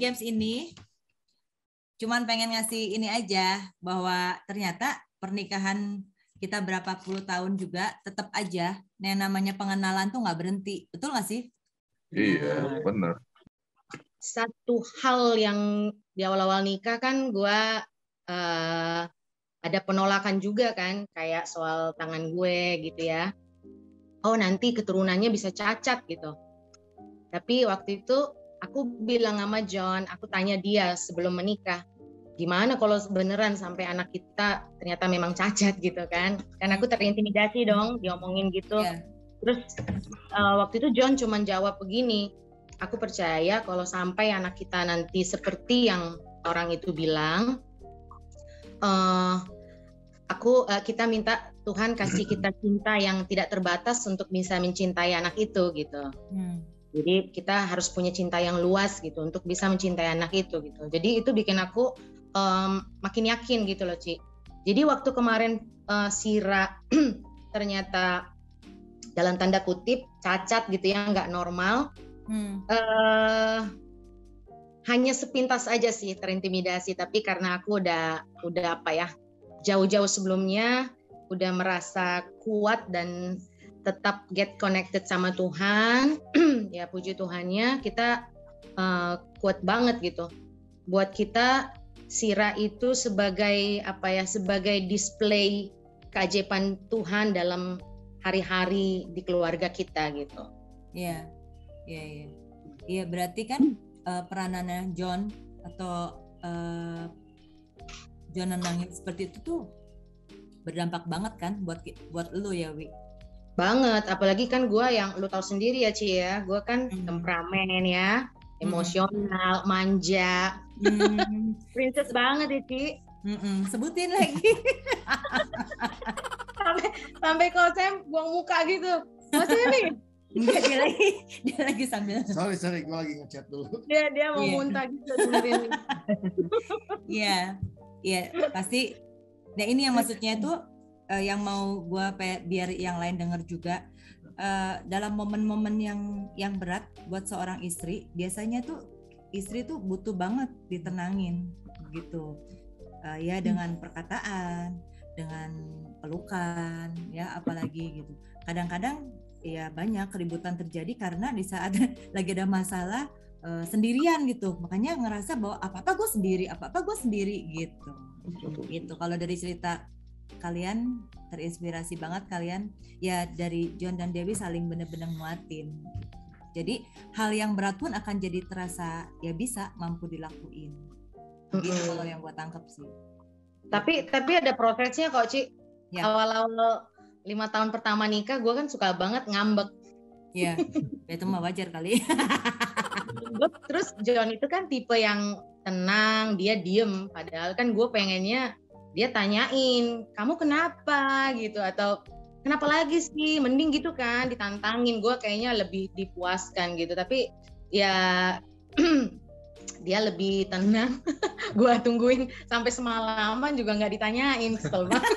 James ini cuman pengen ngasih ini aja, bahwa ternyata pernikahan kita berapa puluh tahun juga tetap aja yang namanya pengenalan tuh nggak berhenti. Betul nggak sih? Iya, benar. Satu hal yang di awal-awal nikah kan gue ada penolakan juga kan, kayak soal tangan gue gitu ya. Oh nanti keturunannya bisa cacat gitu. Tapi waktu itu aku bilang sama John, aku tanya dia sebelum menikah, gimana kalau beneran sampai anak kita ternyata memang cacat gitu kan? Kan aku terintimidasi dong, diomongin gitu. Yeah. Terus waktu itu John cuman jawab begini, aku percaya kalau sampai anak kita nanti seperti yang orang itu bilang, kita minta Tuhan kasih kita cinta yang tidak terbatas untuk bisa mencintai anak itu gitu. Jadi kita harus punya cinta yang luas gitu untuk bisa mencintai anak itu gitu. Jadi itu bikin aku makin yakin gitu loh, Ci. Jadi waktu kemarin Sira ternyata dalam tanda kutip cacat gitu ya, nggak normal. Hanya sepintas aja sih terintimidasi, tapi karena aku udah apa ya, jauh-jauh sebelumnya udah merasa kuat dan tetap get connected sama Tuhan, ya puji Tuhannya kita kuat banget gitu. Buat kita Sira itu sebagai apa ya, sebagai display keajaiban Tuhan dalam hari-hari di keluarga kita gitu. Iya, berarti kan peranannya John atau John nenangin seperti itu tuh berdampak banget kan buat lu ya, Wi? Banget, apalagi kan gue yang lu tahu sendiri ya, Ci ya, gue kan temperamen ya, emosional, manja, princess banget ya, Ci. Sebutin lagi. sampai kalau saya buang muka gitu, maksudnya nih. Enggak, dia lagi sambil. Sorry, gue lagi ngechat dulu. Dia mau muntah gitu dengerin. Iya, pasti. Nah ini yang maksudnya itu yang mau gue biar yang lain dengar juga, dalam momen-momen yang berat buat seorang istri, biasanya tuh istri tuh butuh banget ditenangin gitu, ya dengan perkataan, dengan pelukan, ya apalagi gitu. Kadang-kadang ya banyak keributan terjadi karena di saat lagi ada masalah sendirian gitu, makanya ngerasa bahwa apa-apa gue sendiri gitu. Gitu. Kalau dari cerita kalian terinspirasi banget kalian ya, dari John dan Dewi saling benar-benar nguatin. Jadi hal yang berat pun akan jadi terasa ya bisa mampu dilakuin. Gitu kalau yang gue tangkap sih. Tapi ada prosesnya kok, Ci. Ya. Awal-awal 5 tahun pertama nikah gue kan suka banget ngambek. Ya itu mah wajar kali. Terus John itu kan tipe yang tenang, dia diem. Padahal kan gue pengennya dia tanyain, kamu kenapa gitu, atau kenapa lagi sih, mending gitu kan ditantangin. Gue kayaknya lebih dipuaskan gitu. Tapi ya dia lebih tenang. Gue tungguin sampai semalaman juga nggak ditanyain, kesel banget.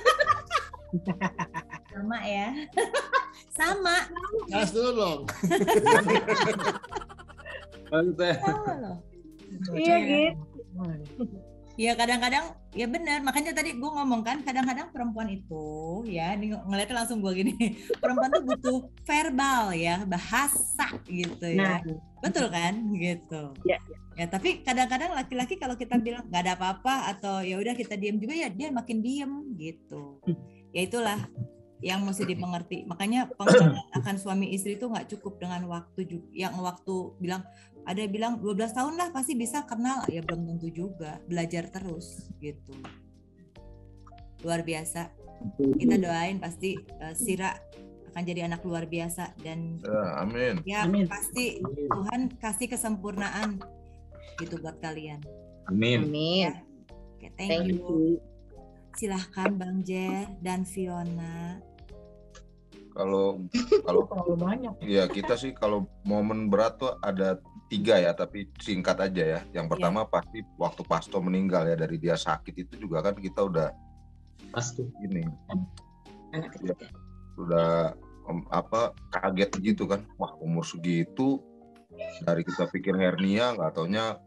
Sama ya. Sama. Gas dulu dong. Sama loh. Iya gitu. Ya kadang-kadang ya benar, makanya tadi gue ngomong kan, kadang-kadang perempuan itu ya ngeliatnya langsung gue gini, perempuan tuh butuh verbal ya, bahasa gitu ya. Betul kan gitu. Ya tapi kadang-kadang laki-laki kalau kita bilang nggak ada apa-apa atau ya udah kita diam juga, ya dia makin diem gitu. Ya itulah yang mesti dimengerti. Makanya pengenalan akan suami istri itu nggak cukup dengan waktu juga. Yang waktu bilang, ada yang bilang 12 tahun lah pasti bisa kenal, ya belum tentu juga. Belajar terus gitu. Luar biasa. Kita doain pasti Sira akan jadi anak luar biasa dan amin. Ya amin. Pasti Tuhan kasih kesempurnaan gitu buat kalian. Amin. Ya. Okay, thank you. Silahkan Bang Jer dan Fiona. Kalau terlalu banyak. Ya kita sih kalau momen berat tuh ada 3 ya, tapi singkat aja ya. Yang pertama pasti waktu pastor meninggal ya, dari dia sakit itu juga kan kita udah pasti ini. Anak ya, udah kaget gitu kan. Wah umur segitu, dari kita pikir hernia nggak taunya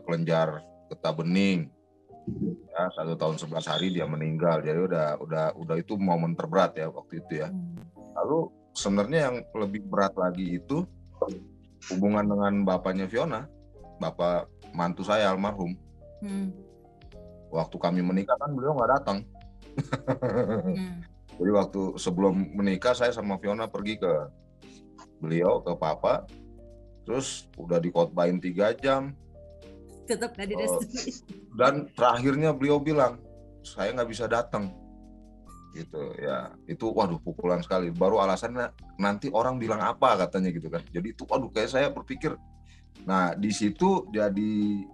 kelenjar getah bening. Ya, 1 tahun 11 hari dia meninggal. Jadi udah itu momen terberat ya waktu itu ya. Lalu sebenarnya yang lebih berat lagi itu hubungan dengan bapaknya Fiona, bapak mantu saya almarhum. Waktu kami menikah kan beliau nggak datang. Jadi waktu sebelum menikah saya sama Fiona pergi ke beliau, ke papa, terus udah dikhotbahin 3 jam. Tetap nggak direstui. Dan terakhirnya beliau bilang, saya nggak bisa datang. Gitu ya, itu waduh pukulan sekali. Baru alasannya nanti orang bilang apa katanya gitu kan. Jadi itu waduh kayak saya berpikir. Nah di situ jadi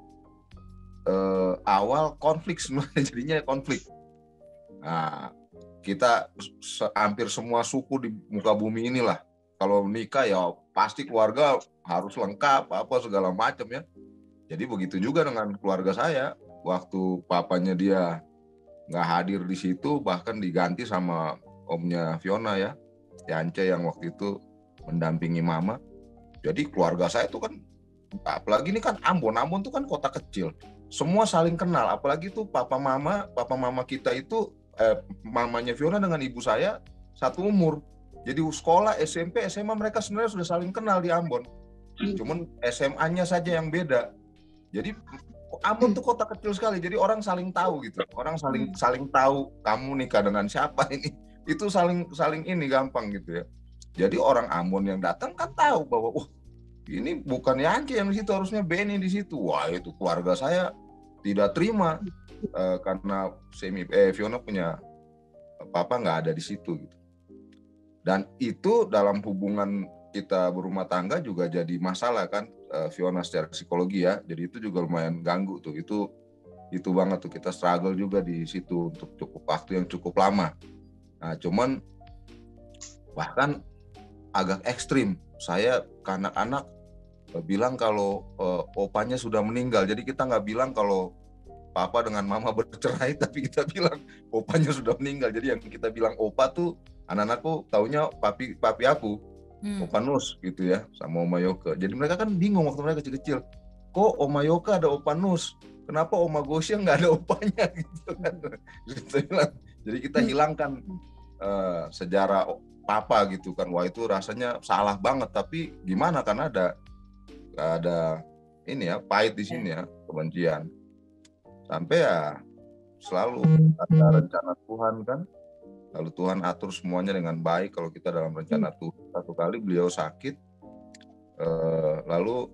awal konflik sebenarnya, jadinya konflik. Nah kita hampir semua suku di muka bumi inilah kalau nikah ya pasti keluarga harus lengkap apa segala macam ya. Jadi begitu juga dengan keluarga saya. Waktu papanya dia nggak hadir di situ, bahkan diganti sama omnya Fiona ya, Yance yang waktu itu mendampingi mama. Jadi keluarga saya itu kan, apalagi ini kan Ambon tuh kan kota kecil, semua saling kenal. Apalagi tuh papa mama kita itu mamanya Fiona dengan ibu saya satu umur. Jadi sekolah SMP SMA mereka sebenarnya sudah saling kenal di Ambon. Cuman SMA-nya saja yang beda. Jadi Ambon tuh kota kecil sekali, jadi orang saling tahu gitu. Orang saling tahu kamu nikah dengan siapa ini. Itu saling ini gampang gitu ya. Jadi orang Ambon yang datang kan tahu bahwa ini bukan Yance yang di situ, harusnya Benny di situ. Wah, itu keluarga saya tidak terima karena Fiona punya papa nggak ada di situ gitu. Dan itu dalam hubungan kita berumah tangga juga jadi masalah kan, Fiona secara psikologi ya, jadi itu juga lumayan ganggu tuh, itu banget tuh kita struggle juga di situ untuk cukup waktu yang cukup lama. Nah cuman bahkan agak ekstrim, saya ke anak-anak bilang kalau opanya sudah meninggal, jadi kita nggak bilang kalau papa dengan mama bercerai, tapi kita bilang opanya sudah meninggal. Jadi yang kita bilang opa tuh anak-anakku taunya papi aku. Opa Nus gitu ya, sama Oma Yoke. Jadi mereka kan bingung waktu mereka kecil-kecil. Kok Oma Yoke ada Opa Nus? Kenapa Oma Gosya nggak ada opanya gitu kan? Jadi kita hilangkan sejarah papa gitu kan. Wah itu rasanya salah banget. Tapi gimana kan ada ini ya pahit di sini ya, kebencian. Sampai ya selalu ada rencana Tuhan kan. Lalu Tuhan atur semuanya dengan baik kalau kita dalam rencana Tuhan. Satu kali beliau sakit, lalu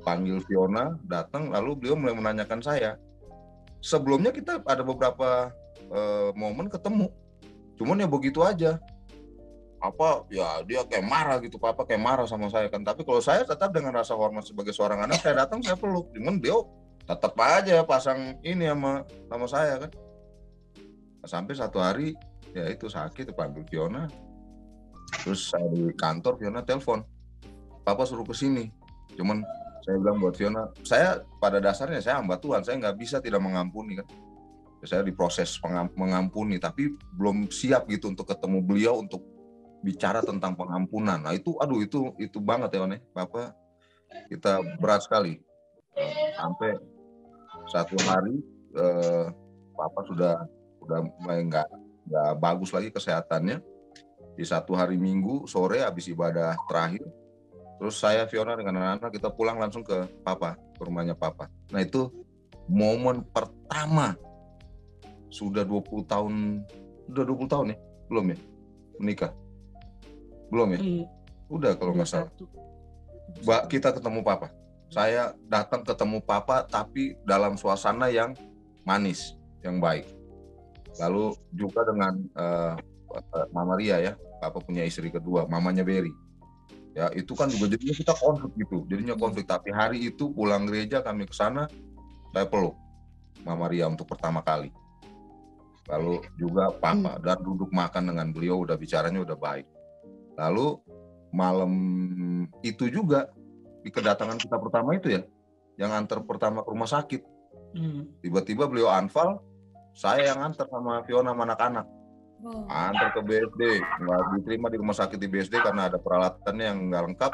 panggil Fiona, datang, lalu beliau mulai menanyakan saya. Sebelumnya kita ada beberapa momen ketemu, cuman ya begitu aja. Apa ya dia kayak marah gitu, papa kayak marah sama saya kan. Tapi kalau saya tetap dengan rasa hormat sebagai seorang anak, saya datang saya peluk. Cuman beliau tetap aja pasang ini sama saya kan. Sampai satu hari ya itu sakit, panggil Fiona, terus saya di kantor, Fiona telepon, papa suruh kesini. Cuman saya bilang buat Fiona, saya pada dasarnya saya hamba Tuhan, saya nggak bisa tidak mengampuni kan. Saya diproses mengampuni, tapi belum siap gitu untuk ketemu beliau untuk bicara tentang pengampunan. Nah itu banget ya papa, kita berat sekali. Sampai satu hari papa sudah mulai nggak bagus lagi kesehatannya. Di satu hari Minggu sore habis ibadah terakhir, terus saya Fiona dengan anak-anak kita pulang langsung ke rumahnya papa. Nah itu momen pertama sudah 20 tahun ya? Belum ya? Menikah? Belum ya? Udah kalau nggak salah. Kita ketemu papa. Saya datang ketemu papa tapi dalam suasana yang manis, yang baik. Lalu juga dengan Mama Ria ya, papa punya istri kedua, mamanya Berry. Ya itu kan juga jadinya kita konflik gitu, jadinya konflik. Tapi hari itu pulang gereja kami ke sana, saya peluk Mama Ria untuk pertama kali. Lalu juga papa dan duduk makan dengan beliau, udah bicaranya udah baik. Lalu malam itu juga di kedatangan kita pertama itu ya, yang antar pertama ke rumah sakit. Tiba-tiba beliau anfal, saya yang antar sama Fiona sama anak-anak. Oh. Antar ke BSD, nggak diterima di rumah sakit di BSD karena ada peralatannya yang nggak lengkap.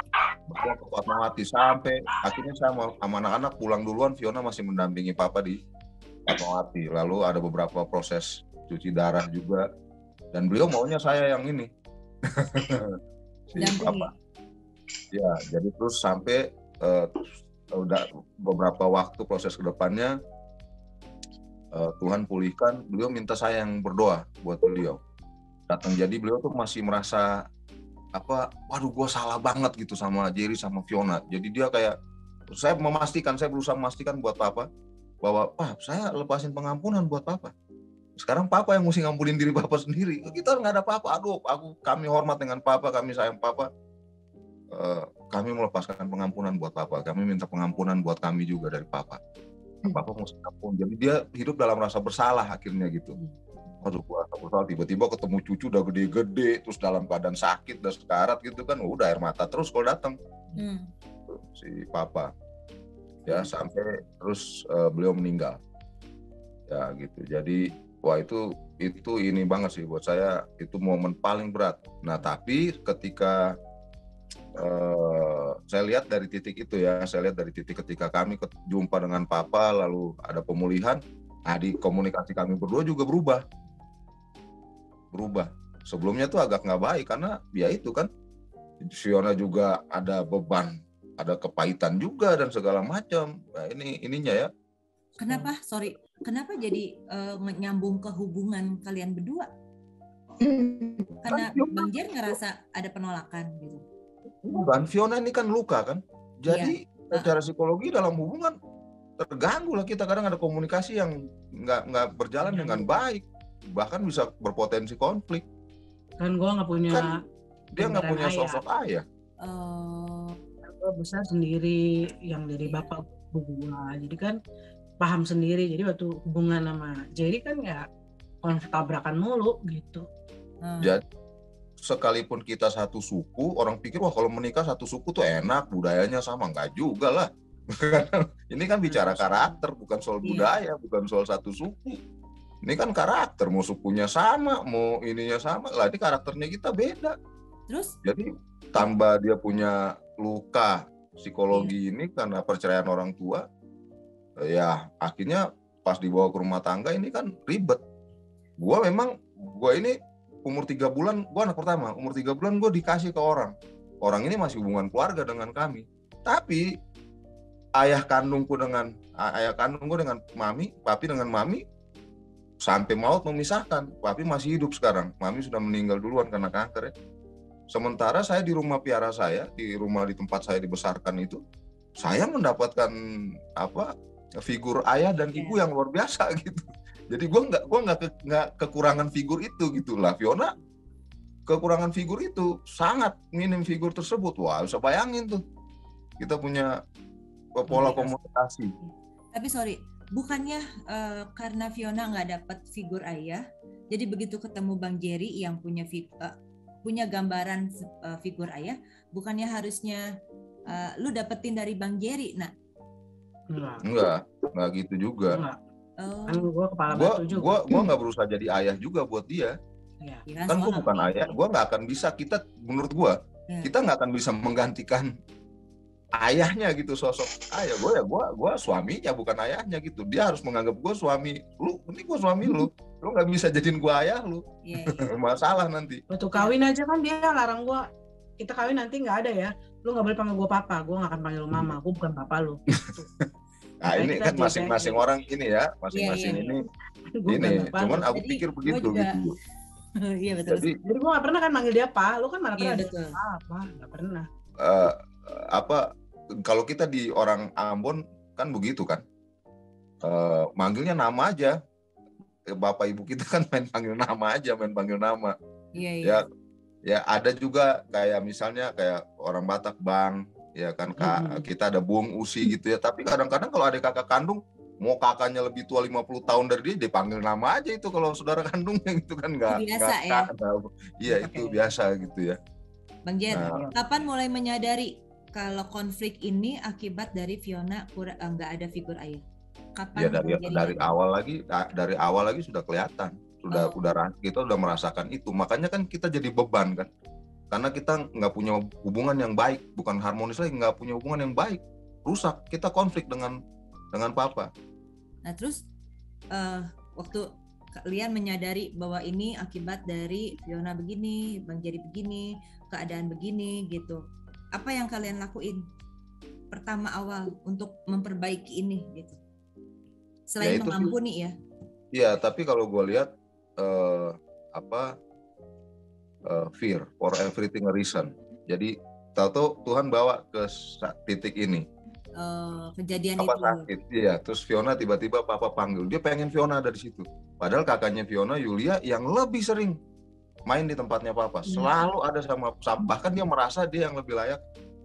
Bawa ke Fatmawati sampai akhirnya saya sama anak-anak pulang duluan. Fiona masih mendampingi papa di Fatmawati. Lalu ada beberapa proses cuci darah juga, dan beliau maunya saya yang ini si Dampingi. papa. Ya, jadi terus sampai udah beberapa waktu proses kedepannya Tuhan pulihkan, beliau minta saya yang berdoa buat beliau. Datang, jadi beliau tuh masih merasa waduh gue salah banget gitu sama Jerry sama Fiona. Jadi dia kayak, saya berusaha memastikan buat papa bahwa saya lepasin pengampunan buat papa. Sekarang papa yang mesti ngampunin diri papa sendiri. Kita nggak ada papa. Aduh, kami hormat dengan papa, kami sayang papa. Kami melepaskan pengampunan buat papa. Kami minta pengampunan buat kami juga dari papa. Papa mesti ampun. Jadi dia hidup dalam rasa bersalah akhirnya gitu. Aduh, gua rasa bersalah. Tiba-tiba ketemu cucu udah gede-gede, terus dalam keadaan sakit dan sekarat gitu kan, udah air mata terus kalau datang si papa. Ya sampai terus beliau meninggal. Ya gitu. Jadi wah itu ini banget sih buat saya, itu momen paling berat. Nah tapi ketika saya lihat dari titik itu ya, ketika kami jumpa dengan papa lalu ada pemulihan, di komunikasi kami berdua juga berubah. Sebelumnya tuh agak nggak baik karena ya itu kan Fiona juga ada beban, ada kepahitan juga dan segala macam. Nah, ininya ya. Kenapa jadi nyambung ke hubungan kalian berdua? Karena Bang Jer ngerasa ada penolakan gitu. Bukan, Fiona ini kan luka kan. Jadi secara psikologi dalam hubungan terganggu lah kita, kadang ada komunikasi yang nggak berjalan dengan baik, bahkan bisa berpotensi konflik. Kan gue nggak punya, dia nggak punya sosok ayah. Gue besar sendiri, yang dari bapak gue, jadi kan paham sendiri. Jadi waktu hubungan sama Jerry kan ya konflik tabrakan mulu gitu. Jadi sekalipun kita satu suku, orang pikir wah kalau menikah satu suku tuh enak, budayanya sama. Enggak juga lah. Ini kan bicara karakter, bukan soal budaya, bukan soal satu suku. Ini kan karakter, mau sukunya sama, mau ininya sama, lah ini karakternya kita beda. Terus? Jadi tambah dia punya luka psikologi ini karena perceraian orang tua, ya akhirnya pas dibawa ke rumah tangga ini kan ribet. Gue ini umur 3 bulan, gue anak pertama, umur 3 bulan gue dikasih ke orang ini masih hubungan keluarga dengan kami, tapi ayah kandungku dengan mami, papi dengan mami sampai maut memisahkan. Papi masih hidup sekarang, mami sudah meninggal duluan karena kanker ya. Sementara saya di rumah piara saya, di tempat saya dibesarkan itu, saya mendapatkan figur ayah dan ibu yang luar biasa gitu. Jadi gue nggak kekurangan figur itu gitu lah. Fiona kekurangan figur itu, sangat minim figur tersebut. Wah, bisa bayangin tuh kita punya pola komunikasi. Tapi sorry, bukannya karena Fiona nggak dapat figur ayah, jadi begitu ketemu Bang Jerry yang punya gambaran figur ayah, bukannya harusnya lu dapetin dari Bang Jerry? Nah, enggak gitu juga. Enggak. Kan gue kepala batu juga. Gue nggak berusaha jadi ayah juga buat dia. Ya. Kan gue bukan ayah. Gue nggak akan bisa. Menurut gue, kita nggak akan bisa menggantikan ayahnya gitu, sosok ayah. Gue suaminya bukan ayahnya gitu. Dia harus menganggap gue suami lu. Ini gue suami lu. Lu nggak bisa jadiin gue ayah lu. Masalah nanti. Waktu kawin aja kan dia larang gue. Kita kawin nanti nggak ada ya. Lu nggak boleh panggil gue papa. Gue nggak akan panggil lu mama. Gue bukan papa lu. Nah ini kan masing-masing orang ini ya, masing-masing ini. Cuman aku pikir begitu gitu. Iya betul. Jadi gue nggak pernah kan manggil dia pa, lu kan mana pernah apa? Nggak pernah. Kalau kita di orang Ambon kan begitu kan, manggilnya nama aja. Bapak ibu kita kan main panggil nama. Iya. Ya ada juga kayak misalnya kayak orang Batak Bang. Ya kan Kak, kita ada Bung, Usi gitu ya. Tapi kadang-kadang kalau ada kakak kandung, mau kakaknya lebih tua 50 tahun dari dia, dipanggil nama aja itu kalau saudara kandungnya gitu kan biasa ya. Iya itu biasa gitu ya. Bang Jer, kapan mulai menyadari kalau konflik ini akibat dari Fiona nggak ada figur ayah? Kapan? Ya dari awal lagi sudah kelihatan kita udah merasakan itu. Makanya kan kita jadi beban kan, karena kita nggak punya hubungan yang baik, bukan harmonis lagi, nggak punya hubungan yang baik, rusak, kita konflik dengan papa. Nah terus waktu kalian menyadari bahwa ini akibat dari Fiona begini, Bang Jerry begini, keadaan begini gitu, apa yang kalian lakuin pertama awal untuk memperbaiki ini gitu, selain Ya, itu mengampuni ya? Iya, tapi kalau gue lihat fear for everything a reason. Jadi tahu Tuhan bawa ke titik ini. Kejadian Papa itu. sakit, iya. Terus Fiona tiba-tiba Papa panggil. Dia pengen Fiona ada di situ. Padahal kakaknya Fiona, Yulia, yang lebih sering main di tempatnya Papa. Selalu ada sama. Bahkan dia merasa dia yang lebih layak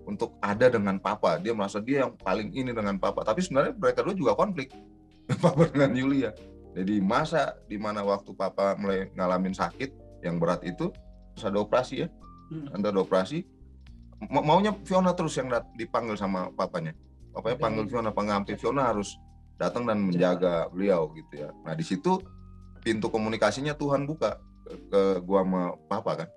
untuk ada dengan Papa. Dia merasa dia yang paling ini dengan Papa. Tapi sebenarnya mereka dulu juga konflik. Papa dengan Yulia. Jadi masa dimana waktu Papa mulai ngalamin sakit yang berat itu, terus ada operasi ya. Ada operasi. Maunya Fiona terus yang dipanggil sama papanya. Papanya panggil Fiona, pengambil Fiona harus datang dan menjaga beliau gitu ya. Nah di situ pintu komunikasinya Tuhan buka ke gua sama Papa kan.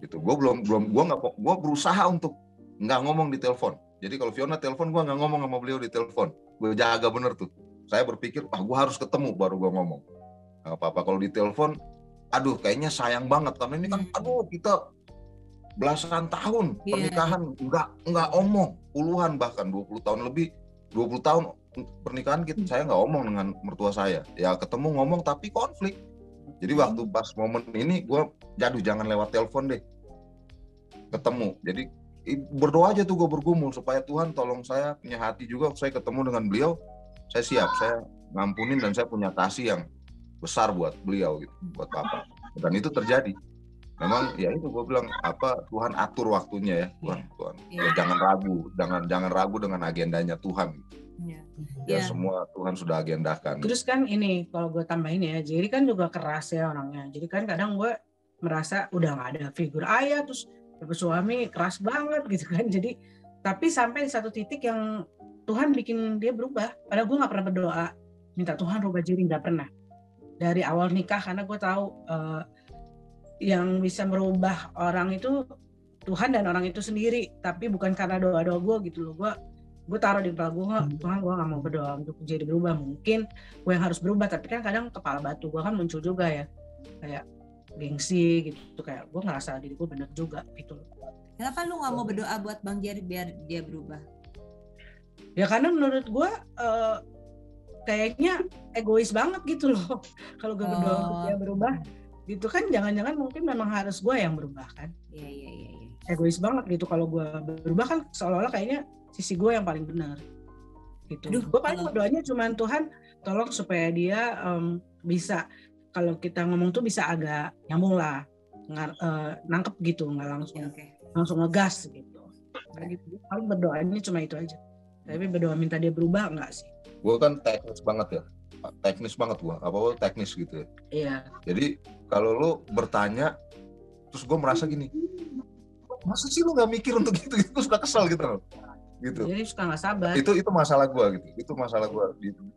Gitu. Gua berusaha untuk nggak ngomong di telepon. Jadi kalau Fiona telepon gua nggak ngomong sama beliau di telepon. Gua jaga bener tuh. Saya berpikir gua harus ketemu baru gua ngomong. Nah, Papa kalau di telepon, aduh kayaknya sayang banget karena ini kan kita belasan tahun pernikahan nggak omong, puluhan bahkan 20 tahun lebih, 20 tahun pernikahan saya nggak omong dengan mertua saya. Ya ketemu ngomong tapi konflik. Jadi waktu pas momen ini gue jangan lewat telepon deh. Ketemu. Jadi berdoa aja tuh gue bergumul supaya Tuhan tolong saya punya hati juga, saya ketemu dengan beliau, saya siap, saya ngampunin dan saya punya kasih yang besar buat beliau gitu, buat Papa. Dan itu terjadi. Memang ya itu gue bilang Tuhan atur waktunya ya Tuhan. Ya, jangan ragu dengan agendanya Tuhan. Ya semua Tuhan sudah agendakan. Terus kan ini kalau gue tambahin ya, jadi kan juga keras ya orangnya. Jadi kan kadang gue merasa udah nggak ada figur ayah, terus suami keras banget gitu kan. Jadi tapi sampai di satu titik yang Tuhan bikin dia berubah. Padahal gue nggak pernah berdoa minta Tuhan rubah Jerry, nggak pernah. Dari awal nikah karena gue tahu yang bisa merubah orang itu Tuhan dan orang itu sendiri, tapi bukan karena doa-doa gue gitu loh. Gue taruh di kepala gue, Tuhan gue gak mau berdoa untuk jadi berubah, mungkin gue yang harus berubah, tapi kan kadang kepala batu gue kan muncul juga ya, kayak gengsi gitu, kayak gue ngerasa diri gue bener juga gitu loh. Kenapa lu gak mau berdoa buat Bang Jerry biar dia berubah? Ya karena menurut gue kayaknya egois banget gitu loh kalau gue berdoa untuk dia berubah gitu kan, jangan-jangan mungkin memang harus gue yang berubah kan. Iya. Egois banget gitu kalau gue berubah kan seolah-olah kayaknya sisi gue yang paling benar gitu. Gue paling berdoanya cuma Tuhan tolong supaya dia bisa, kalau kita ngomong tuh bisa agak nyambung lah, nangkep gitu, nggak langsung ngegas gitu. Paling berdoanya cuma itu aja. Tapi berdoa minta dia berubah enggak sih. Gue kan teknis banget ya. Teknis banget gua, apa teknis gitu ya. Iya. Jadi kalau lu bertanya, terus gue merasa gini, masa sih lu nggak mikir untuk gitu? Gue suka kesel gitu loh. Gitu. Jadi suka nggak sabar. Itu masalah gue gitu.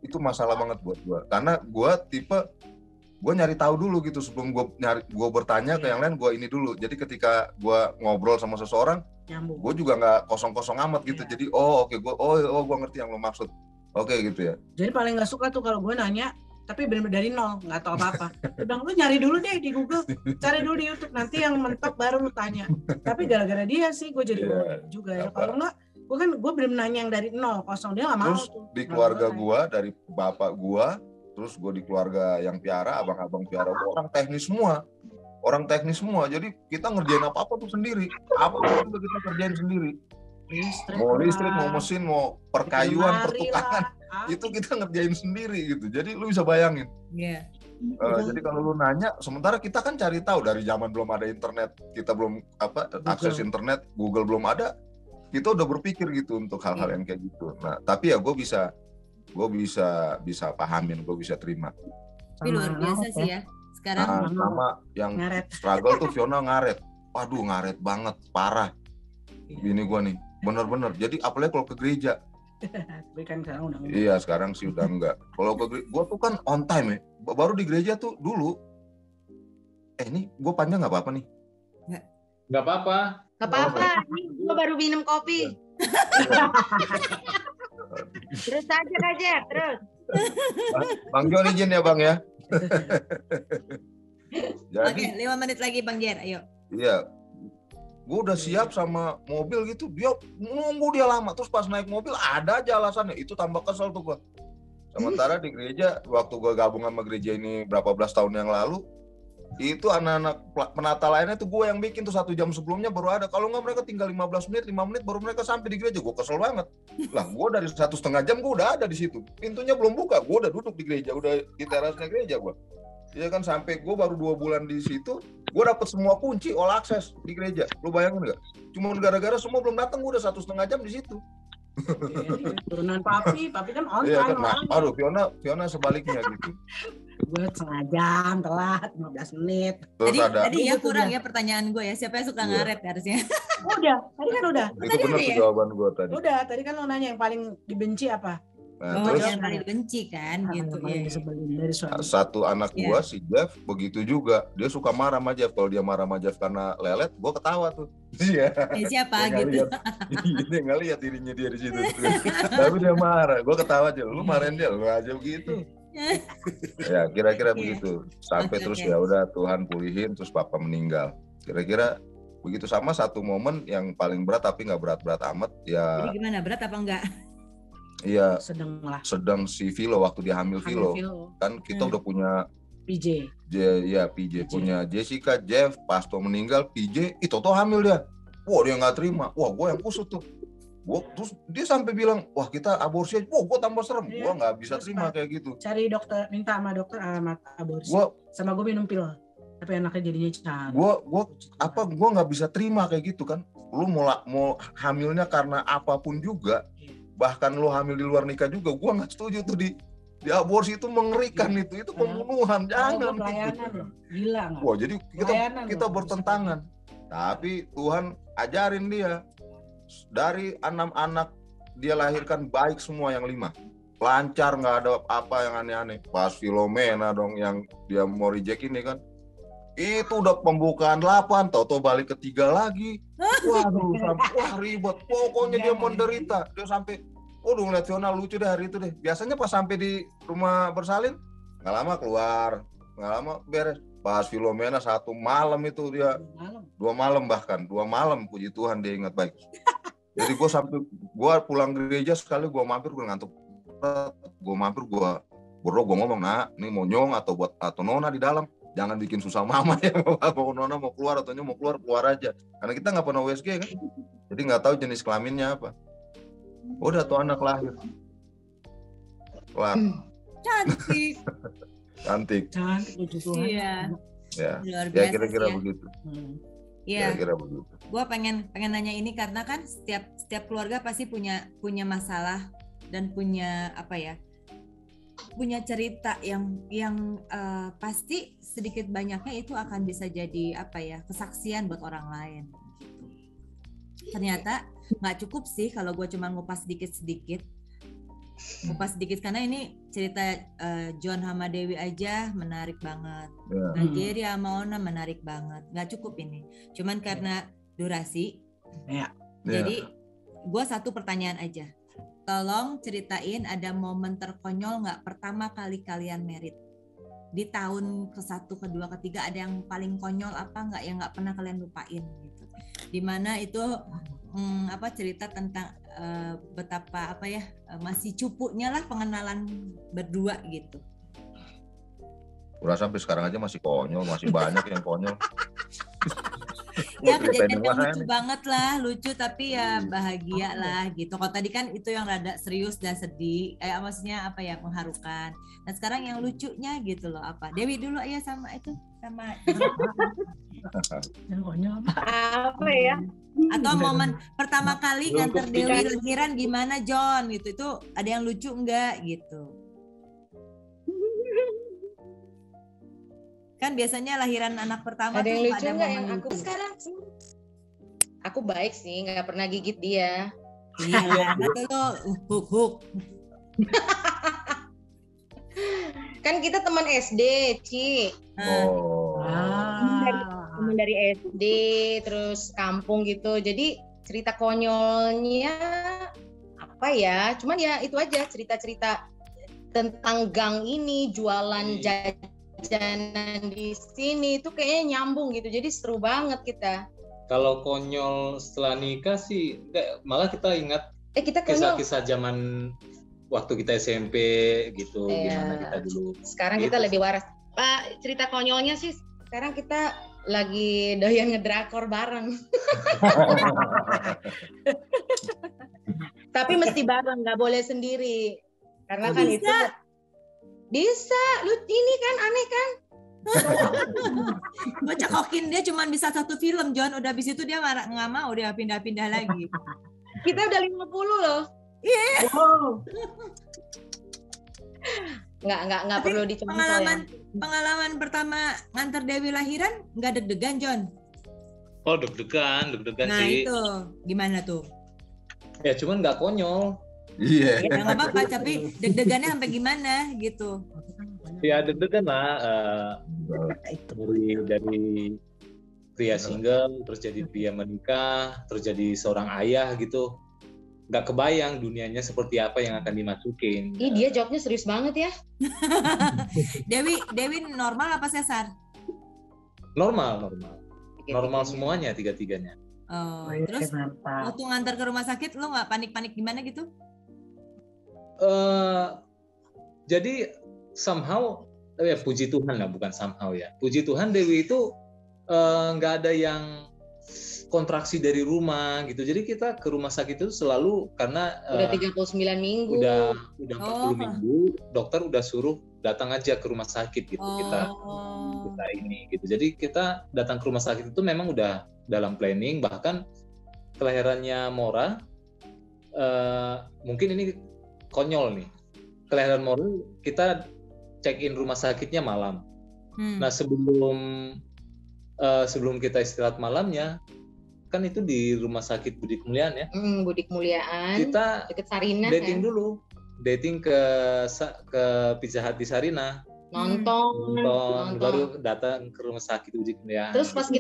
Itu masalah banget buat gue. Karena gue nyari tahu dulu gitu sebelum gue bertanya ke yang lain, gue ini dulu. Jadi ketika gue ngobrol sama seseorang, gue juga nggak kosong-kosong amat gitu. Jadi gue ngerti yang lo maksud. Oke gitu ya. Jadi paling nggak suka tuh kalau gue nanya, tapi benar-benar dari nol, nggak tahu apa-apa. Bang, lu nyari dulu deh di Google, cari dulu di YouTube, nanti yang mentok baru lu tanya. Tapi gara-gara dia sih gue jadi juga ya. Kalau nggak, gue benar nanya yang dari nol, kosong, dia nggak mau. Terus di keluarga gue, dari bapak gue, terus gue di keluarga yang piara, abang-abang piara, orang teknis semua. Jadi kita ngerjain apa-apa tuh sendiri. Apa-apa juga kita kerjain sendiri. Mau listrik, mau mesin, mau perkayuan, pertukangan, itu kita ngerjain sendiri gitu. Jadi lu bisa bayangin. Jadi kalau lu nanya, sementara kita kan cari tahu dari zaman belum ada internet, kita belum akses internet, Google belum ada, kita udah berpikir gitu untuk hal-hal yang kayak gitu. Nah, tapi ya gue bisa pahamin, gue bisa terima. Tapi luar biasa sih ya. Sekarang sama yang struggle tuh Fiona ngaret. Waduh, ngaret banget, parah. Bini gue nih. Bener-bener. Jadi apalagi kalau ke gereja. Iya, sekarang sih udah enggak. Kalau ke gereja, gue tuh kan on time ya. Baru di gereja tuh dulu ini gue panjang nggak apa-apa nih? Nggak apa-apa. Gak apa-apa, ini gue baru minum kopi. Terus aja aja, terus. Bang Jon izin ya Bang ya. Oke, Jadi 5 menit lagi Bang Jer, ayo. iya, gue udah siap sama mobil gitu, dia nunggu dia lama, terus pas naik mobil ada aja alasannya, itu tambah kesel tuh gue. Sementara di gereja, waktu gue gabung sama gereja ini berapa belas tahun yang lalu, itu anak-anak penata lainnya tuh gue yang bikin tuh 1 jam sebelumnya baru ada. Kalau nggak mereka tinggal 15 menit, 5 menit baru mereka sampai di gereja. Gue kesel banget. Lah gue dari 1,5 jam gue udah ada di situ. Pintunya belum buka, gue udah duduk di gereja, udah di terasnya gereja gue. Iya kan, sampai gue baru 2 bulan di situ, gue dapet semua kunci all access di gereja. Lu bayangin nggak? Cuma gara-gara semua belum datang, gue udah 1,5 jam di situ. Turunan papi kan on Iya time. kan, aduh Fiona sebaliknya gitu. Gue setengah jam telat 15 menit. Terus ada, Tadi ya Itu kurang dia. ya pertanyaan gue ya, siapa yang suka Iya. ngaret harusnya. Udah, tadi kan udah. itu Tadi benar ada tuh ya? jawaban gue tadi. Udah, tadi kan lo nanya yang paling dibenci apa? Nah, Oh, terus yang paling benci kan gitu Yang paling ya. disebelin dari suami. satu anak Iya. gua si Jeff begitu juga, dia suka marah sama Jeff. Kalau dia marah sama Jeff karena lelet, gua ketawa tuh. Iya. Siapa Dia nggak gitu. lihat. Dia nggak lihat dirinya dia di situ. Tapi dia marah. Gua ketawa aja. Lu marahin dia, lu aja begitu. Ya kira-kira Iya. begitu. Sampai Oke, terus oke. ya udah Tuhan pulihin, terus papa meninggal. Kira-kira begitu. Sama satu momen yang paling berat tapi nggak berat-berat amat. Ya Jadi gimana, berat apa enggak? iya Sedang lah. sedang si Vilo waktu dia hamil Vilo. Philo, Kan kita udah punya PJ. PJ punya Jessica, Jeff, pas Tom meninggal, PJ, Toto hamil dia. Wah dia nggak terima. Wah gue yang kusut tuh. Terus dia sampai bilang, wah kita aborsi aja. Wah gue tambah serem. Iya. Gue nggak bisa Terus, terima Pak. kayak gitu. Cari dokter, minta sama dokter alamat aborsi. Gue Sama gue minum pil. Tapi anaknya jadinya cacat. gue nggak bisa terima kayak gitu kan. Lu mau hamilnya karena apapun juga, bahkan lu hamil di luar nikah juga, gue nggak setuju tuh di aborsi. Itu mengerikan. Itu pembunuhan. Jangan Pelayanan gitu. loh. Gila nggak? Wah jadi Pelayanan kita loh. bertentangan. Tapi Tuhan ajarin dia. Dari 6 anak dia lahirkan baik semua yang 5. Lancar, nggak ada apa yang aneh-aneh. Pas Filomena dong yang dia mau reject ini kan. Itu udah pembukaan 8, Toto balik ke 3 lagi. Waduh, wah ribet. Pokoknya dia menderita. Dia sampai, waduh ngeliat Fiona lucu deh hari itu deh. Biasanya pas sampai di rumah bersalin, nggak lama keluar, nggak lama beres. Pas Filomena 1 malam itu dia, 2 malam bahkan, 2 malam puji Tuhan dia ingat baik. Jadi gue pulang gereja sekali, gue mampir, gue ngantuk. Gue mampir, gue ngomong, nah ini mau nyong atau nona di dalam. Jangan bikin susah mama ya, mau nona mau keluar atau nyong mau keluar aja. Karena kita nggak pernah USG kan, jadi nggak tahu jenis kelaminnya apa. Udah tuh anak lahir. Kelar, Cantik. cantik. Cantik puji Tuhan. Iya. Ya, Luar ya biasa kira-kira sih ya. begitu. Iya. Kira-kira begitu. Gue pengen nanya ini karena kan setiap keluarga pasti punya masalah dan punya apa ya, punya cerita yang pasti sedikit banyaknya itu akan bisa jadi apa ya, kesaksian buat orang lain gitu. Ternyata nggak cukup sih kalau gue cuma ngupas sedikit karena ini cerita John sama Dewi aja menarik banget. Ya. Jerry sama Ona menarik banget. Nggak cukup ini. Cuman karena durasi. Ya. Jadi gue satu pertanyaan aja. Tolong ceritain ada momen terkonyol nggak pertama kali kalian married? Di tahun ke-1, ke-2, ke-3 ada yang paling konyol apa nggak yang nggak pernah kalian lupain gitu? Dimana itu cerita tentang betapa apa ya masih cupunya lah pengenalan berdua gitu. Udah sampai sekarang aja masih konyol, masih banyak yang konyol. Ya Ceritain kejadian yang yang mana lucu nih? banget lah, lucu tapi ya bahagia lah gitu. Kalau tadi kan itu yang rada serius dan sedih, maksudnya apa ya, mengharukan. Dan sekarang yang lucunya gitu loh apa? Dewi dulu ya sama itu sama Yang konyol apa? Apa ya? atau momen pertama kali nganter Dewi lahiran gimana John gitu, itu ada yang lucu enggak gitu? Kan biasanya lahiran anak pertama Ada yang tuh lucu ada nggak momen yang aku lucu. sekarang sih? Aku baik sih, nggak pernah gigit dia. Iya, betul tuh hook. Kan kita teman SD, Ci. Oh. teman dari SD terus kampung gitu. Jadi cerita konyolnya apa ya? Cuman ya itu aja cerita-cerita tentang gang ini, jualan jajanan di sini itu kayaknya nyambung gitu. Jadi seru banget kita. Kalau konyol setelah nikah sih, malah kita ingat Kita konyol. kisah-kisah zaman waktu kita SMP gitu, gimana kita dulu. Sekarang gitu. kita lebih waras. Pak, cerita konyolnya sih sekarang kita lagi doyan ngedrakor bareng. Tapi mesti bareng, nggak boleh sendiri. Karena kan itu bisa. Lu ini kan aneh kan? Gue cekokin dia cuma bisa satu film, John. Udah habis itu dia nggak mau, dia pindah-pindah lagi. Kita udah 50 loh. Iya. Wow. Nggak perlu dicontoh ya. Pengalaman pertama nganter Dewi lahiran nggak deg-degan, John? Oh, deg-degan Nah sih. itu gimana tuh? Ya cuman nggak konyol. Iya. Ya nggak apa-apa, tapi deg-degannya sampai gimana gitu? Ya deg-degan lah. Dari pria single, terus jadi pria menikah, terus jadi seorang ayah gitu. Nggak kebayang dunianya seperti apa yang akan dimasukin. Ih, dia jawabnya serius banget ya. Dewi normal apa sesar? Normal semuanya, tiga-tiganya. Oh, terus mantap. waktu ngantar ke rumah sakit lo nggak panik-panik gimana gitu? Jadi somehow, ya puji Tuhan lah, bukan somehow ya. Puji Tuhan Dewi itu nggak ada yang kontraksi dari rumah gitu. Jadi kita ke rumah sakit itu selalu karena Udah 39 minggu. Udah 40 minggu, dokter udah suruh datang aja ke rumah sakit gitu. Kita ini gitu. Jadi kita datang ke rumah sakit itu memang udah dalam planning. Bahkan kelahirannya Mora, mungkin ini konyol nih. Kelahiran Mora kita check in rumah sakitnya malam. Nah sebelum kita istirahat malamnya, kan itu di rumah sakit Budi Kemuliaan ya. Budi Kemuliaan. Kita deket Sarina dating kan? dulu, dating ke Pizza Hut di Sarina. Nonton. Baru datang ke rumah sakit Budi Kemuliaan. Terus pas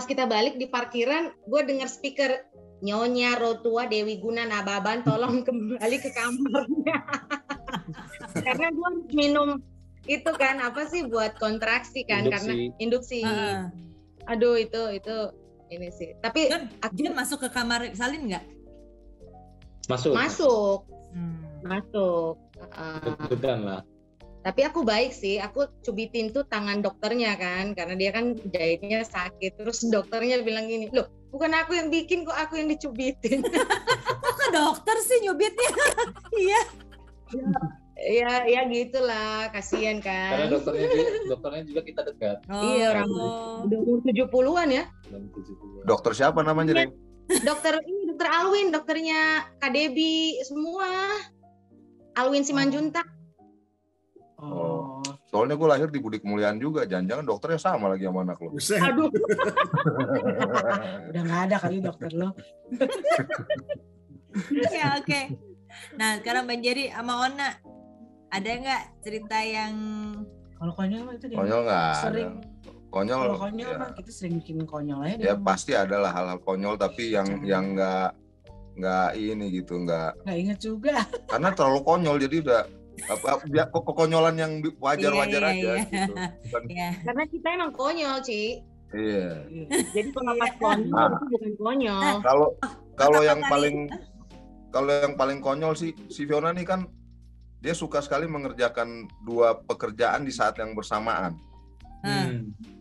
kita balik di parkiran, gue dengar speaker, Nyonya Rotua Dewi Guna Nababan tolong kembali ke kamarnya. Karena gue harus minum itu kan apa sih buat kontraksi kan, karena induksi. Aduh itu ini sih. Tapi dia masuk ke kamar salin nggak? Masuk. Deg-degan lah. Tapi aku baik sih, aku cubitin tuh tangan dokternya kan, karena dia kan jahitnya sakit. Terus dokternya bilang gini, loh bukan aku yang bikin kok, aku yang dicubitin. Kok ke dokter sih nyubitnya? Iya. Ya gitulah, kasihan kan. Karena dokternya juga kita dekat. Iya, orang udah umur 70-an ya. Dokter siapa namanya, Deng? Dokter Alwin, dokternya Kak Debi semua. Alwin Simanjuntak. Oh. Soalnya gue lahir di Budi Kemuliaan juga, jangan-jangan dokternya sama lagi sama anak lo. Aduh. Udah nggak ada kali dokter lo. Ya oke. Nah sekarang Bang Jerry sama Ona, ada nggak cerita yang kalau konyol itu dia konyol nggak sering ada. Konyol kalau konyol mah kita sering bikin konyol aja ya pasti adalah hal-hal konyol, tapi yang nggak ini gitu, nggak inget juga karena terlalu konyol jadi udah kekonyolan yang wajar-wajar aja gitu. Bukan, karena kita emang konyol, Ci. iya. Jadi kalau pas konyol itu bukan konyol. Kalau yang paling konyol sih si Fiona nih kan dia suka sekali mengerjakan dua pekerjaan di saat yang bersamaan.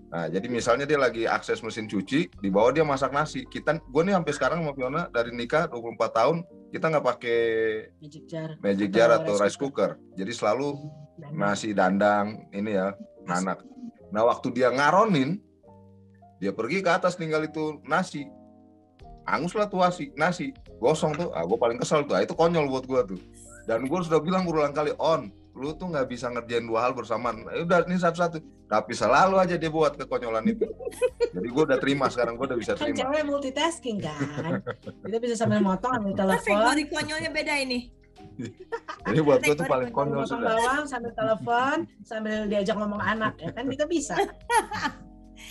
Nah, jadi misalnya dia lagi akses mesin cuci, di bawah dia masak nasi. Gue nih sampai sekarang sama Fiona dari nikah 24 tahun, kita nggak pakai magic jar atau rice cooker. Jadi selalu nasi dandang ini ya, nanak. Nah, waktu dia ngaronin, dia pergi ke atas tinggal itu nasi. Angus lah tuh nasi. Gosong tuh, gue paling kesel tuh. Itu konyol buat gue tuh. Dan gue sudah bilang berulang kali, lu tuh nggak bisa ngerjain dua hal bersamaan. Udah ini satu-satu. Tapi selalu aja dia buat kekonyolan itu. Jadi gue udah terima sekarang, gue udah bisa terima. Kan cewek multitasking kan. Kita bisa sambil motong, ambil telepon. Kategori konyolnya beda ini. Jadi buat gue tuh paling konyol potong sudah. bawang sambil telepon, sambil diajak ngomong anak ya kan kita bisa.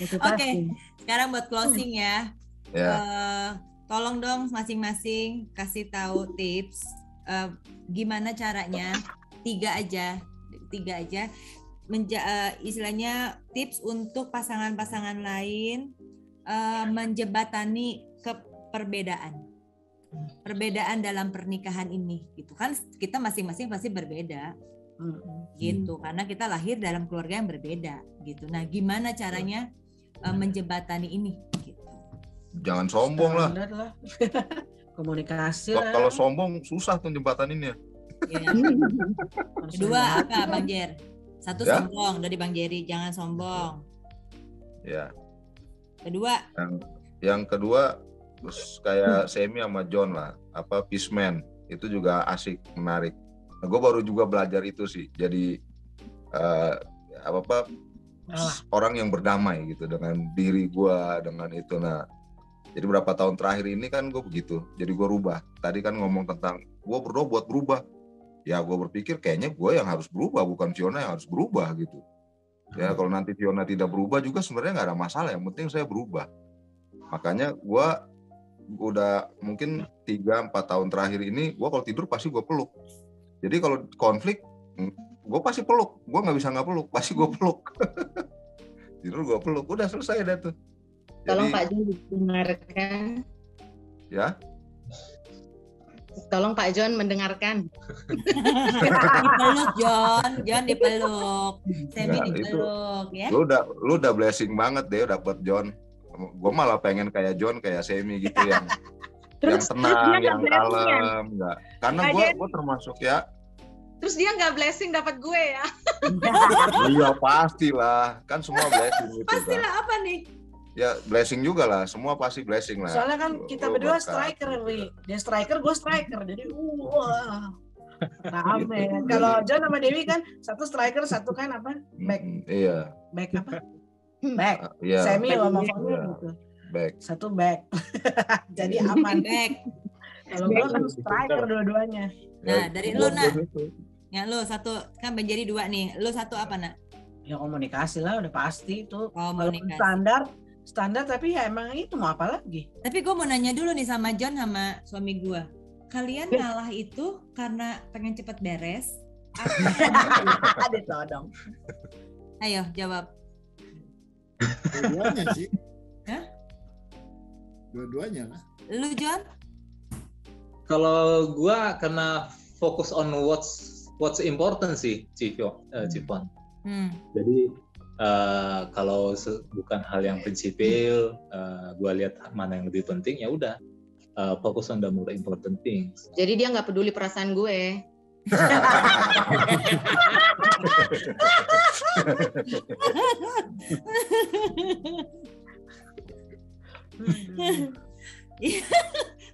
Multitasking. Sekarang buat closing ya. Ya. Tolong dong masing-masing kasih tahu tips gimana caranya, tiga aja istilahnya tips untuk pasangan-pasangan lain menjembatani perbedaan dalam pernikahan ini gitu kan. Kita masing-masing pasti berbeda gitu karena kita lahir dalam keluarga yang berbeda gitu. Nah, gimana caranya menjembatani ini gitu. Jangan sombong lah. Komunikasi lah. Kalau sombong susah tuh jembataninnya. Ya. Kedua apa Bang Jer? Satu Ya. sombong dari Bang Jerry, jangan sombong. Ya. Kedua, Yang kedua terus kayak Semi sama John lah, peaceman itu juga asik, menarik. Nah, gue baru juga belajar itu sih. Jadi orang yang berdamai gitu dengan diri gue, dengan itu. Nah, jadi berapa tahun terakhir ini kan gue begitu. Jadi gue rubah. Tadi kan ngomong tentang gue berdoa buat berubah. Ya gue berpikir kayaknya gue yang harus berubah, bukan Fiona yang harus berubah gitu. Ya kalau nanti Fiona tidak berubah juga sebenarnya nggak ada masalah. Yang penting saya berubah. Makanya gue udah mungkin 3-4 tahun terakhir ini gue kalau tidur pasti gue peluk. Jadi kalau konflik gue pasti peluk. Gue nggak bisa nggak peluk, pasti gue peluk. Tidur gue peluk, udah selesai dah tuh. Tolong Jadi, Pak John didengarkan. ya. Tolong Pak John mendengarkan. dipeluk John dipeluk, Semi Enggak, dipeluk ya. Lu udah blessing banget deh dapet John. Gue malah pengen kayak John, kayak Semi gitu yang tenang, yang kalem, enggak. Karena gue termasuk ya. Terus dia nggak blessing dapat gue ya? Iya pastilah, kan semua blessing gitu. Pastilah kan. apa nih? Ya blessing juga lah, semua pasti blessing lah. Soalnya kan kita Lu berdua berkat. striker, Wi. Dia striker, gue striker. Jadi wah. Rame. Kalau John sama Dewi kan satu striker, satu kan apa? Back. Iya. Back apa? Back. Iya. Semi sama Iya. Foni gitu. Back. Satu back. Jadi aman. Back. Kalau gue kan striker dua-duanya. Nah, Ya, dari gua lu, Nak. gitu. Ya lu satu kan menjadi dua nih. Lu satu apa Nak? Ya komunikasi lah udah pasti itu. Komunikasi. Kalau standar tapi ya emang itu mau apa lagi? Tapi gue mau nanya dulu nih sama John sama suami gue. Kalian ngalah itu karena pengen cepet beres? Ada todong. Ayo jawab. Dua-duanya sih. Hah? Dua-duanya lah. Lu John? Kalau gua kena fokus on what's important sih, Cipon. Jadi kalau bukan hal yang prinsipil, gua lihat mana yang lebih penting, ya udah fokus on the more important things. Jadi dia nggak peduli perasaan gue.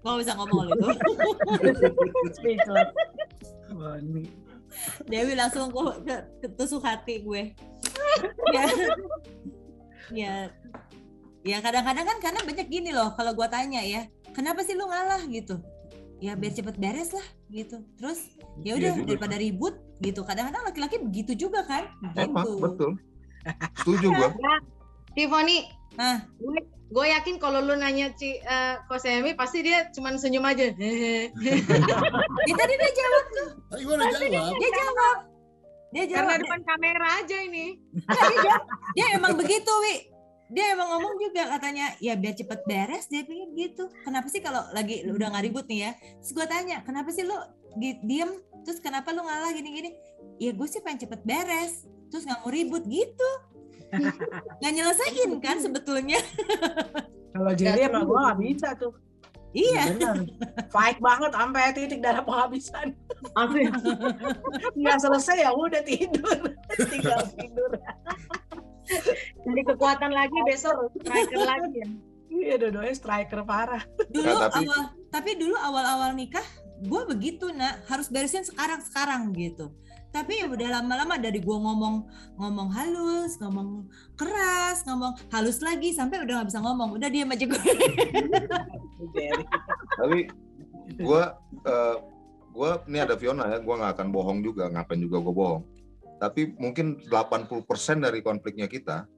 Gak bisa ngomong lu itu. Speechless. Wah, ini. Dewi langsung ketusuk hati gue. Ya kadang-kadang kan karena banyak gini loh, kalau gue tanya ya, kenapa sih lu ngalah gitu? Ya biar cepet beres lah gitu. Terus ya udah Iya juga. daripada ribut gitu. Kadang-kadang laki-laki begitu juga kan? Emang Gitu. betul. Setuju gue. Tiffany, Hah? gue yakin kalau lu nanya Kosemi pasti dia cuma senyum aja. Ya tadi dia jawab tuh. Tadi gue udah jawab. Dia jawab. Dia jawab. Karena depan kamera aja ini. Dia emang begitu, Wi. Dia emang ngomong juga katanya, ya biar cepet beres, dia pikir gitu. Kenapa sih kalau lagi udah nggak ribut nih ya? Terus gue tanya, kenapa sih lu diem? Terus kenapa lu ngalah gini-gini? Ya gue sih pengen cepet beres. Terus nggak mau ribut gitu. Nggak nyelesain kan sebetulnya. Kalau Jerry sama gue gak bisa tuh. Iya. Bener. Fight banget sampai titik darah penghabisan. Asli. Nggak selesai ya udah tidur. Tinggal tidur. Jadi kekuatan lagi besok striker lagi ya. Iya dua-duanya striker parah. Dulu Nah, tapi dulu awal-awal nikah gue begitu Nak, harus beresin sekarang gitu. Tapi ya udah lama-lama dari gue ngomong halus, ngomong keras, ngomong halus lagi sampai udah nggak bisa ngomong, udah diam aja gue. Tapi gue ini ada Fiona ya, gue nggak akan bohong juga, ngapain juga gue bohong. Tapi mungkin 80% dari konfliknya kita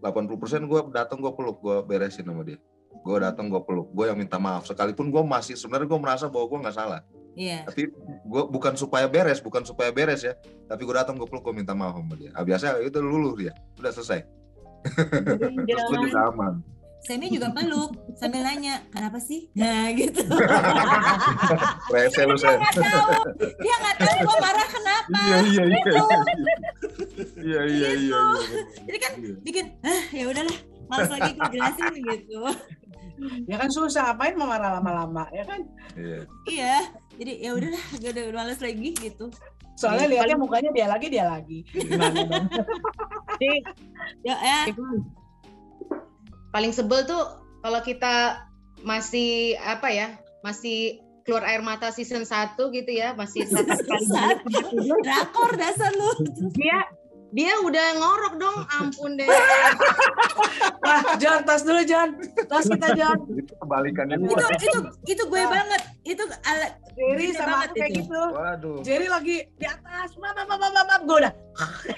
80% gue datang, gue peluk, gue beresin sama dia. Gue datang, gue peluk, gue yang minta maaf. Sekalipun gue masih sebenarnya gue merasa bahwa gue nggak salah. Iya. Tapi gue bukan supaya beres ya. Tapi gue datang, gue peluk, gue minta maaf sama dia. Biasa itu luluh dia, udah selesai. Terus gue juga aman. Semi juga peluk sambil nanya, kenapa sih? Nah gitu. Rese lu, Sen. Dia nggak tahu gue marah kenapa. Iya. Jadi kan bikin, ya udahlah, malas lagi gue jelasin gitu. Ya kan susah, ngapain mau marah lama-lama, ya kan? Iya, jadi ya udahlah, gue udah malas lagi gitu. Soalnya lihatnya mukanya dia lagi. Gimana dong? Ya. Paling sebel tuh kalau kita masih masih keluar air mata season 1 gitu ya, masih satu kali drakor dasar lu. Dia udah ngorok dong, ampun deh. Wah, John, tos dulu John. Tos kita John. Itu kebalikannya. Itu gue banget. Itu Jerry sama aku kayak itu. gitu. Waduh. Jerry lagi di atas, map, gue udah.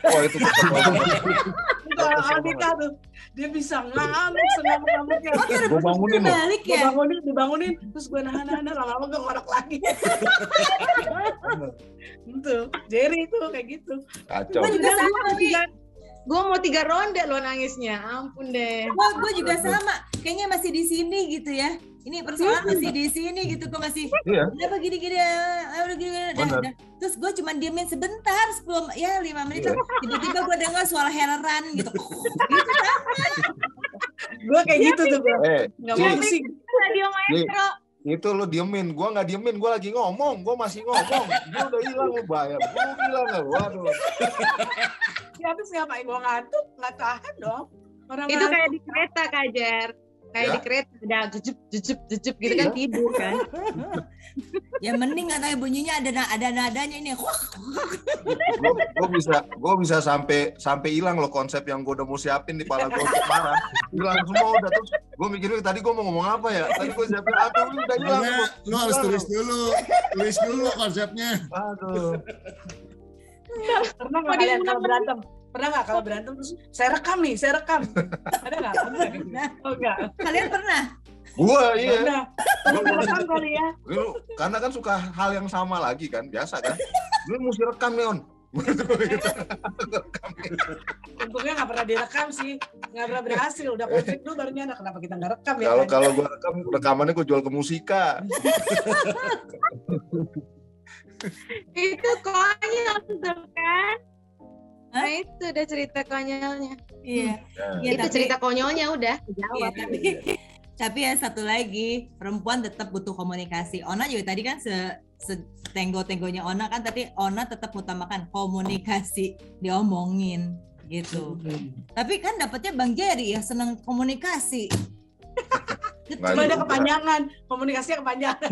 Oh itu. Itu Alika tuh. Dia bisa ngamuk sengamuk-ngamuknya. Gue bangunin loh. Balik ya. Dibangunin, terus gue nahan, lama-lama gue ngorok lagi. Itu, Jerry itu kayak gitu. Kacau. Gue juga sama, Gue mau 3 ronde loh nangisnya, ampun deh. Gue juga sama, kayaknya masih di sini gitu ya. Ini persoalan masih di sini gitu, gue masih. Kenapa gini-gini? Udah gini. Terus gue cuma diemin sebentar, 5 menit. Tiba-tiba gue dengar suara heran gitu. Gue kayak gitu tuh gue. Nggak mau pusing. Radio Maestro. Itu lu diemin, gue nggak diemin, gue lagi ngomong, gue masih ngomong, gue udah hilang lu bayar, gue hilang lu, waduh. Ya habis ngapain, gue ngantuk, nggak tahan dong. Orang itu ngantuk. kayak di kereta Kajar, kayak di kereta ada jujup gitu kan, tidur kan. Ya mending katanya bunyinya ada nadanya ini. Gue bisa sampai hilang loh konsep yang gue udah mau siapin di kepala gue untuk marah. Hilang semua udah, terus gue mikirin tadi gue mau ngomong apa ya. Tadi gue siapin apa udah hilang. Lu harus tulis dulu konsepnya. Aduh. Pernah nggak kalian kalau berantem? Pernah nggak kalau berantem terus saya rekam? Ada nggak? Oh enggak. Kalian pernah? Gua iya. Pernah. Lu rekam kali ya? Karena kan suka hal yang sama lagi kan, biasa kan. Lu mesti rekam nih On. Untungnya nggak pernah direkam sih, nggak pernah berhasil. Udah konflik dulu barunya ada, kenapa kita nggak rekam ya? Kalau gua rekam, rekamannya gua jual ke Musika. Itu konyol tuh kan? Nah itu udah cerita konyolnya. Iya. Itu cerita konyolnya udah. Iya, tapi ya satu lagi, perempuan tetap butuh komunikasi. Ona juga tadi kan setenggo-tenggonya Ona kan tadi Ona tetap utamakan komunikasi, diomongin gitu. Tapi kan dapatnya Bang Jerry ya senang komunikasi. Cuma ada kepanjangan, komunikasinya kepanjangan.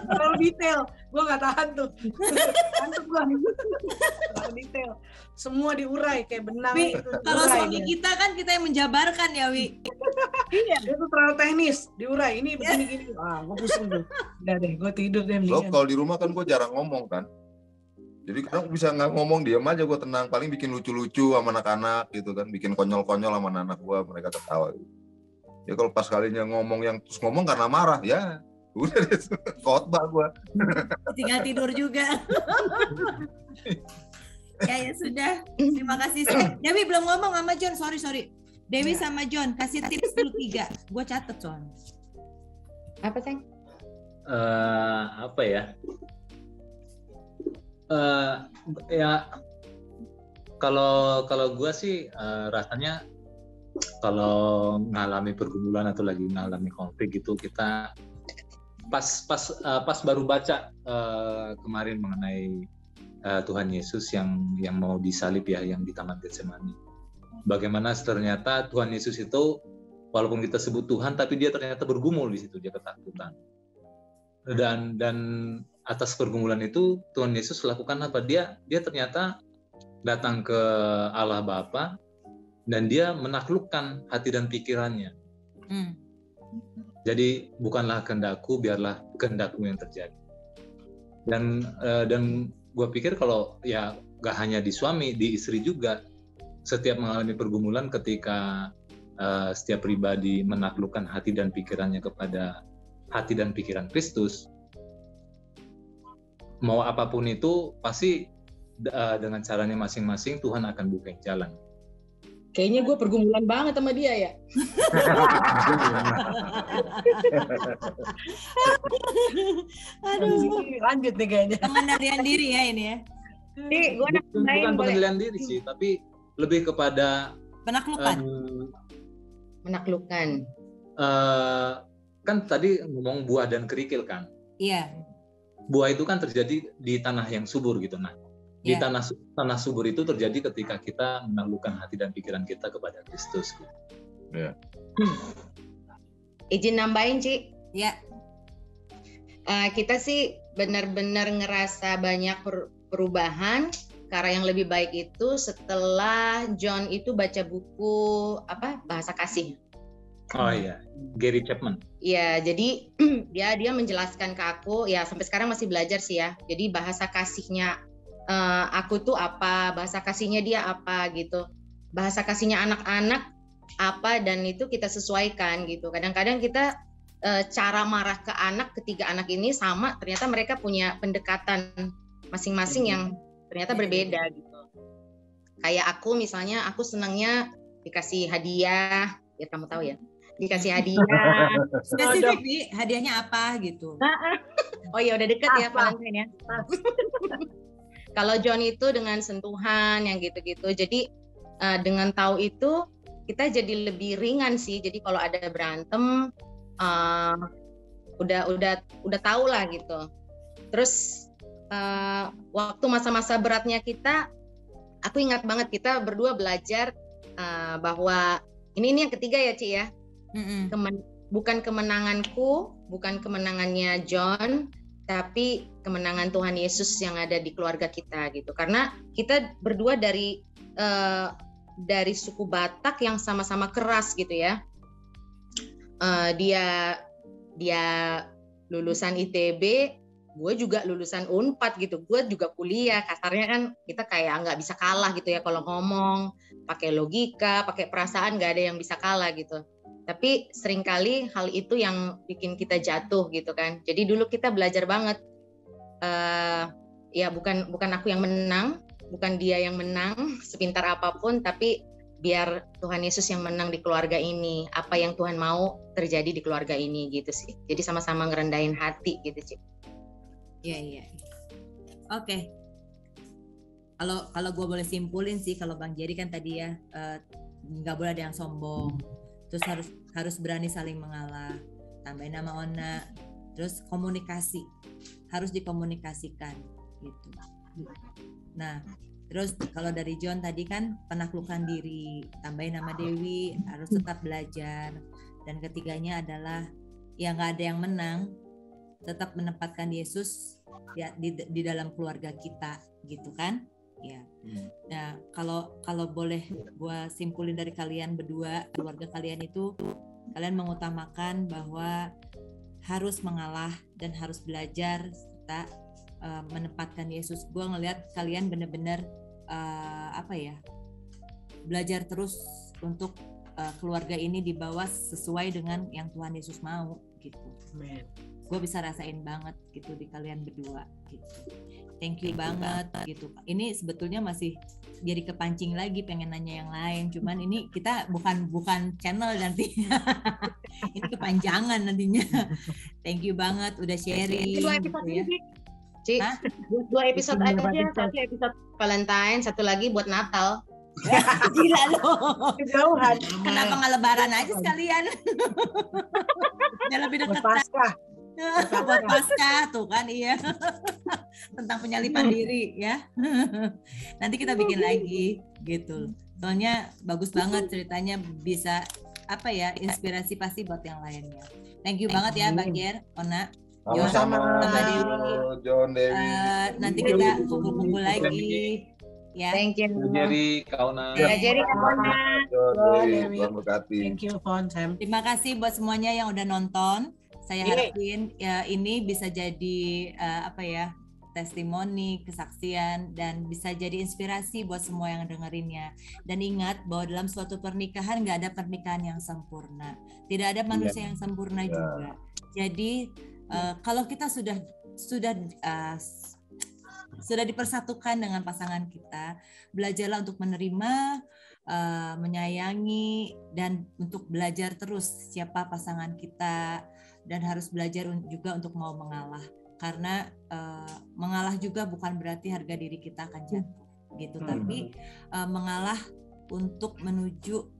Terlalu detail, gue nggak tahan tuh. Ngantuk gue. Terlalu detail. Semua diurai kayak benang. Kalau suami kita kan kita yang menjabarkan ya, Wi. Iya, itu terlalu teknis, diurai. Ini begini gini. Gue pusing tuh. Udah deh, gue tidur deh. Lo kalau di rumah kan gue jarang ngomong kan. Jadi kadang bisa nggak ngomong, diam aja gue tenang. Paling bikin lucu-lucu sama anak-anak gitu kan, bikin konyol-konyol sama anak gue, mereka ketawa. Gitu. Ya kalau pas kalinya ngomong yang terus ngomong karena marah, ya udah deh, khotbah gue. Tinggal tidur juga. Ya sudah, terima kasih. Dewi belum ngomong sama John, sorry. Dewi sama John kasih tips dulu 3. Gue catet soalnya. Apa Seng? Apa ya? Ya kalau gue sih rasanya kalau mengalami pergumulan atau lagi mengalami konflik gitu, kita pas baru baca kemarin mengenai Tuhan Yesus yang mau disalib ya, yang di Taman Getsemani. Bagaimana ternyata Tuhan Yesus itu walaupun kita sebut Tuhan, tapi dia ternyata bergumul di situ, dia ketakutan. Dan atas pergumulan itu Tuhan Yesus lakukan apa? Dia ternyata datang ke Allah Bapa dan dia menaklukkan hati dan pikirannya. Jadi bukanlah kehendakku, biarlah kehendakmu yang terjadi. Dan gue pikir kalau ya gak hanya di suami, di istri juga, setiap mengalami pergumulan ketika setiap pribadi menaklukkan hati dan pikirannya kepada hati dan pikiran Kristus, mau apapun itu pasti dengan caranya masing-masing Tuhan akan bukain jalan. Kayaknya gue pergumulan banget sama dia ya. Aduh, Lanjut nih kayaknya. pengendalian diri ya ini ya. Jadi gue Bukan pengendalian diri sih, tapi lebih kepada Penaklukan. menaklukkan. Kan tadi ngomong buah dan kerikil kan. Iya. Buah itu kan terjadi di tanah yang subur gitu. Nah, di Iya. tanah subur itu terjadi ketika kita menaklukkan hati dan pikiran kita kepada Kristus. Gitu. Izin nambahin, Ci. Ya. Kita sih benar-benar ngerasa banyak perubahan ke arah yang lebih baik itu setelah John itu baca buku Bahasa Kasih. Oh iya, Gary Chapman. Ya, jadi dia menjelaskan ke aku, ya sampai sekarang masih belajar sih ya. Jadi bahasa kasihnya aku tuh apa, bahasa kasihnya dia apa gitu. Bahasa kasihnya anak-anak apa, dan itu kita sesuaikan gitu. Kadang-kadang kita cara marah ke anak, ketiga anak ini sama, ternyata mereka punya pendekatan masing-masing yang ternyata berbeda gitu. Kayak aku misalnya, aku senangnya dikasih hadiah, ya kamu tahu ya, dikasih hadiah. Spesifik Bi, hadiahnya apa gitu. Oh ya udah deket ya Valentine ya. Kalau John itu dengan sentuhan yang gitu-gitu. Jadi dengan tahu itu kita jadi lebih ringan sih. Jadi kalau ada berantem udah tahu lah gitu. Terus waktu masa-masa beratnya kita, aku ingat banget kita berdua belajar bahwa ini yang ketiga ya Ci ya. Bukan kemenanganku, bukan kemenangannya John, tapi kemenangan Tuhan Yesus yang ada di keluarga kita gitu. Karena kita berdua dari suku Batak yang sama-sama keras gitu ya. Dia lulusan ITB, gue juga lulusan Unpad gitu. Gue juga kuliah, kasarnya kan kita kayak nggak bisa kalah gitu ya kalau ngomong, pakai logika, pakai perasaan, nggak ada yang bisa kalah gitu. Tapi seringkali hal itu yang bikin kita jatuh gitu kan. Jadi dulu kita belajar banget, ya bukan aku yang menang, bukan dia yang menang sepintar apapun, tapi biar Tuhan Yesus yang menang di keluarga ini. Apa yang Tuhan mau terjadi di keluarga ini gitu sih. Jadi sama-sama ngerendahin hati gitu Cik. Iya. Oke. Kalau gue boleh simpulin sih, kalau Bang Jerry kan tadi ya nggak boleh ada yang sombong. Terus harus berani saling mengalah, tambahin nama Ona, terus komunikasi, harus dikomunikasikan gitu. Nah, terus kalau dari John tadi kan penaklukan diri, tambahin nama Dewi, harus tetap belajar, dan ketiganya adalah ya nggak ada yang menang, tetap menempatkan Yesus ya di dalam keluarga kita gitu kan. Ya. Nah, kalau boleh gua simpulin dari kalian berdua, keluarga kalian itu kalian mengutamakan bahwa harus mengalah dan harus belajar serta menempatkan Yesus. Gua ngelihat kalian benar-benar belajar terus untuk keluarga ini dibawa sesuai dengan yang Tuhan Yesus mau gitu. Amen. Gue bisa rasain banget gitu di kalian berdua gitu. Thank you banget gitu. Ini sebetulnya masih jadi kepancing lagi pengen nanya yang lain, cuman ini kita bukan channel nanti. Ini kepanjangan nantinya. Thank you banget udah sharing. Dua episode gitu ya. ini Ci. Dua episode aja, satu episode Valentine, satu lagi buat Natal. Gila loh. Kejauhan. Kenapa nggak lebaran aja sekalian? Udah lebih dekat. Buat pasca tuh kan, iya. Tentang penyalipan diri ya. Nanti kita bikin lagi gitu. Soalnya bagus banget ceritanya, bisa inspirasi pasti buat yang lainnya. Thank you banget ya Bang Jer, Ona, Sama-sama. sama Dewi. John, Dewi. Nanti kita kumpul-kumpul lagi. Ya. Thank you. Jerry, Kauna. Kak Jerry, Kauna. John, Dewi, Dewi. Tuhan berkati. Thank you, Fon, Sam. Terima kasih buat semuanya yang udah nonton. Saya harapin ya ini bisa jadi testimoni, kesaksian, dan bisa jadi inspirasi buat semua yang dengerinnya. Dan ingat bahwa dalam suatu pernikahan nggak ada pernikahan yang sempurna, tidak ada manusia yang sempurna juga. Jadi kalau kita sudah dipersatukan dengan pasangan kita, belajarlah untuk menerima, menyayangi, dan untuk belajar terus siapa pasangan kita, dan harus belajar juga untuk mau mengalah. Karena mengalah juga bukan berarti harga diri kita akan jatuh gitu, tapi mengalah untuk menuju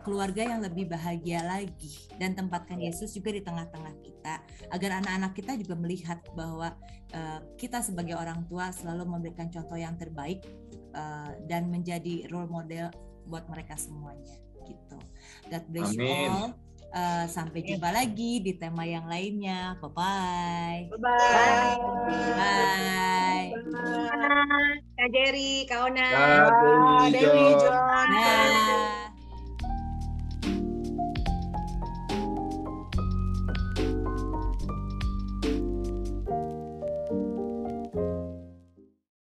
keluarga yang lebih bahagia lagi, dan tempatkan Yesus juga di tengah-tengah kita agar anak-anak kita juga melihat bahwa kita sebagai orang tua selalu memberikan contoh yang terbaik dan menjadi role model buat mereka semuanya gitu. God bless you all. Sampai jumpa lagi di tema yang lainnya. Bye-bye. Bye. Bye. Kak Jerry, Kak Ona. Dewi, Dewi, John. John. Bye.